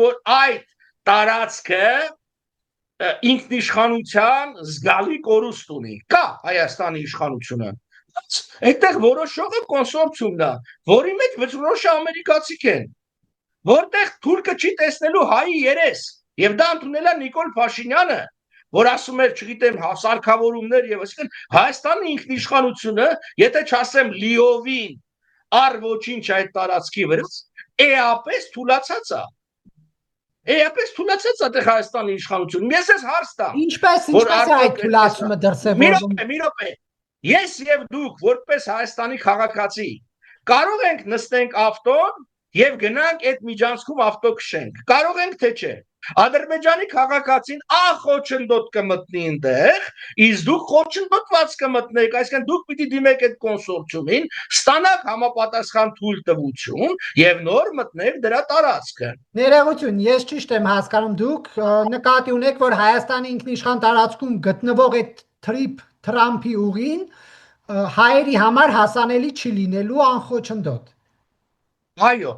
որ այդ տարածքը ինքնիշխանության զգալի կորուստ ունի։ Կա Հայաստանի իշխանությունը։ Այդտեղ որոշողը կոնսորցիումն է, որի մեջ որոշը ամերիկացիք են, որտեղ թուրքը չի տեսնելու հայի երես, եւ դա ընդունել է Նիկոլ Փաշինյանը, որ ասում էր, չգիտեմ, սարքավորումներ եւ այսինքն Հայաստանի ինքնիշխանությունը, եթե չասեմ լիովին առ ոչինչ այդ տարածքի վրա, էապես թուլացած է։ Էապես թուլացած է այդտեղ Հայաստանի իշխանությունը։ Ես ես հարց տամ։ Ինչպես է այդ թուլացումը դրսևորվում։ Մի րոպե։ Ես եւ դուք որպես Հայաստանի քաղաքացի կարող ենք նստենք ավտոն եւ գնանք այդ միջանցքում ավտո քշենք։ Կարող ենք թե չէ։ Ադրբեջանի քաղաքացին խոչընդոտ կմտնի այնտեղ, իսկ դուք խոչընդոտված կմտնեք, այսինքն դուք պիտի դիմեք այդ կոնսորցիումին, ստանաք համապատասխան թույլտվություն եւ նոր մտնեք դրա տարածքը։ Ներողություն, ես ճիշտ եմ հասկանում, դուք նկատի ունեք, որ Հայաստանի ինքնիշխան տարածքում գտնվող այդ Թրամփի ուղին հայերի համար հասանելի չի լինելու անխոչընդոտ։ Այո,